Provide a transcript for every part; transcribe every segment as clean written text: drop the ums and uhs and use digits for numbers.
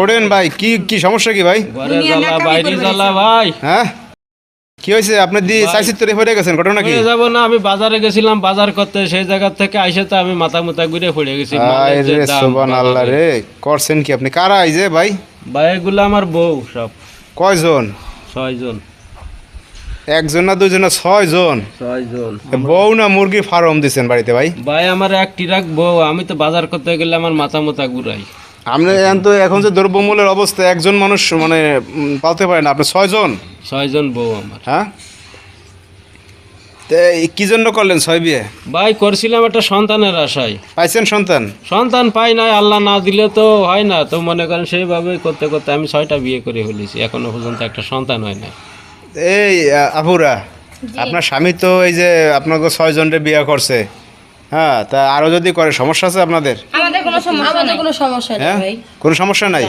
ওড়েন ভাই, কি সমস্যা কি ভাই? হ্যাঁ কি হয়েছে? আপনি চাইছিত্তরে পড়ে গেছেন, ঘটনা কি? যাব না, আমি বাজারে গেছিলাম বাজার করতে, সেই জায়গা থেকে আইসে তো আমি মাথা ঘুরে পড়ে গেছি। সুবহানাল্লাহ রে, করছেন কি আপনি? কারা আইছে ভাই? ভাই এগুলো আমার বউ সব। কয়জন? 6 জন। একজন না দুজন না 6 জন? 6 জন। বউ না মুরগি ফার্ম দিছেন বাড়িতে ভাই? ভাই আমার এক টিরাক বউ, আমি তো বাজার করতে গেলে আমার মাথা ঘুরাই। আপনি এখন যে দ্রব্যমূল্যের অবস্থা, একজন মানুষ মানে পালতে পারে না, আপনি 6 জন? 6 জন বউ আমার। হ্যাঁ, কি জন্য করলেন 6 বিয়ে? ভাই করছিলাম একটা সন্তানের আশায়। পাইছেন সন্তান? সন্তান পাই নাই, আল্লাহ না দিলে তো হয় না, তো মনে করেন সেইভাবে করতে করতে আমি 6টা বিয়ে করে ফেলেছি, এখনো পর্যন্ত একটা সন্তান হয় না। এই আপুরা, আপনার স্বামী তো এই যে আপনাকে 6 জনের বিয়ে করছে, হ্যাঁ, তা আরো যদি করে সমস্যা আছে আপনাদের? আমাদের কোনো সমস্যা নেই ভাই। কোনো সমস্যা নাই?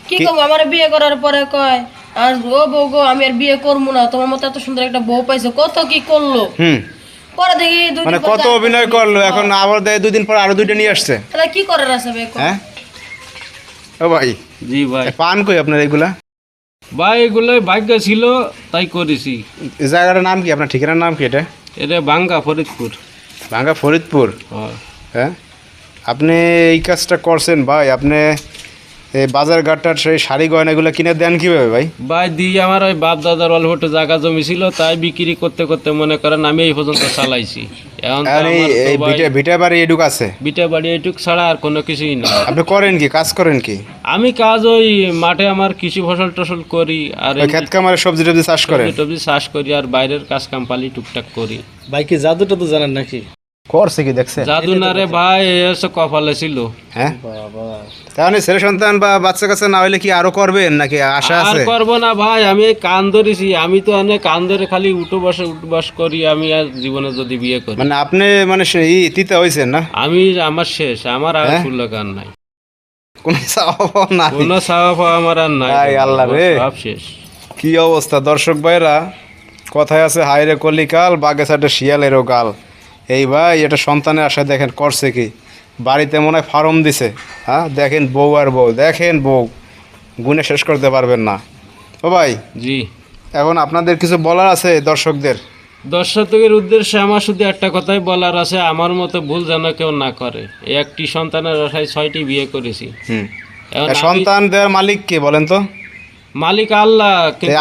কি করব, আমার বিয়ে করার পরে কয় আর ও বউ গো আমি আর বিয়ে করবো না, তোমার মতো এত সুন্দর একটা বউ পাইছো, কত কি করলো। পরে দেখি মানে কত অভিনয় করলো, এখন আবার 2 দিন পর আরো 2টা নিয়ে আসছে। তাহলে কি করার আছে ভাই? হ্যাঁ ও ভাই। জি ভাই। পান কই আপনার এগুলা? ভাই এগুলো ভাগ্য ছিল তাই করেছি। এই জায়গাটার নাম কি? আপনার ঠিকানার নাম কি? এটা ভাঙ্গা ফরিদপুর। ভাঙ্গা ফরিদপুর? হ্যাঁ, আপনি এই কাজটা করছেন ভাই, আপনি এই বাজার ঘাটটার সেই শাড়ি গয়নাগুলো কিনে দেন কিভাবে ভাই? ভাই দিই, আমার ওই বাপ দাদার অল্প একটু জায়গা জমি ছিল, তাই বিক্রি করতে করতে মনে করেন আমি এই পর্যন্ত চালাইছি। এখন ভিটা বাড়ি এটুক আছে? ভিটা বাড়ি এটুক ছাড়া আর কোনো কিছুই না। আপনি করেন কি, কাজ করেন কি? আমি কাজ ওই মাঠে আমার কৃষি ফসল টসল করি, আর ক্ষেত খামারে সবজি টবজি চাষ করেন? সবজি চাষ করি, আর বাইরের কাজ কাম্পালি টুকটাক করি। ভাই কি জাদু টাদু জানেন নাকি? করছে কি দেখছেন? জাদু না রে ভাই, এসে কপালে ছিল। হ্যাঁ তাহলে ছেলে সন্তান বা বাচ্চা কাচ্চা না হইলে কি আরো করবেন নাকি আশা আছে? আর করবো না ভাই, আমি কান ধরেছি, আমি তো অনেক কান ধরে খালি উঠো বস করি, আমি আর জীবনে যদি বিয়ে করি। মানে আপনি মানে সেই তিতা হইছেন না? আমি আমার শেষ, আমার আর ফুল কান নাই, কোন সাওয়া না, কোনো সাওয়া আমার আর নাই। আল্লাহ রে, সব শেষ। কি অবস্থা দর্শক ভাইরা, কথায় আছে হায়রে কলিকাল, বাগে সাথে শিয়ালেরও গাল। এই ভাই এটা সন্তানের আশায় দেখেন করছে কি, বাড়িতে মনে হয় ফার্ম দিছে। হ্যাঁ দেখেন বউ আর বউ, দেখেন বউ গুণে শেষ করতে পারবেন না। ও ভাই জি, এখন আপনাদের কিছু বলার আছে দর্শকদের? দর্শকের উদ্দেশ্যে আমার শুধু একটা কথাই বলার আছে, আমার মতো ভুল যেন কেউ না করে। এই একটি সন্তানের আশায় 6টি বিয়ে করেছি। সন্তান দেওয়ার মালিক কে বলেন তো? মালিক আল্লাহ।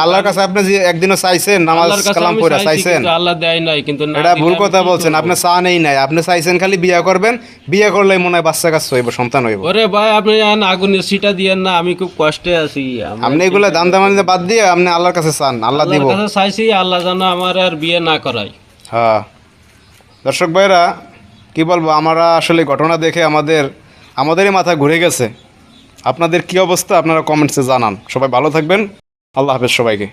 আল্লাহর কাছে আপনি যে একদিনও চাইছেন, নামাজ কালাম পড়ে চাইছেন? আল্লাহ দেয় নাই, কিন্তু এটা ভুল কথা বলছেন, আপনি চানই নাই, আপনি চাইছেন খালি বিয়ে করবেন, বিয়ে করলে মনে হয় বাচ্চা কাচ্চা হইব, সন্তান হইব। ওরে ভাই আপনি আগুনের সিটা দিয়েন না, আমি খুব কষ্টে আছি। আপনি এগুলো দান দামানিতে বাদ দিয়ে আপনি আল্লাহর কাছে চান, আল্লাহ দিব। আল্লাহর কাছে চাইছি, আল্লাহ যেন আমার আর বিয়ে না করায়। হ্যাঁ দর্শক ভাইরা কি বলবো, আমরা আসলে ঘটনা দেখে আমাদেরই মাথা ঘুরে গেছে। আপনাদের কি অবস্থা আপনারা কমেন্টসে জানান। সবাই ভালো থাকবেন, আল্লাহ হাফেজ সবাইকে।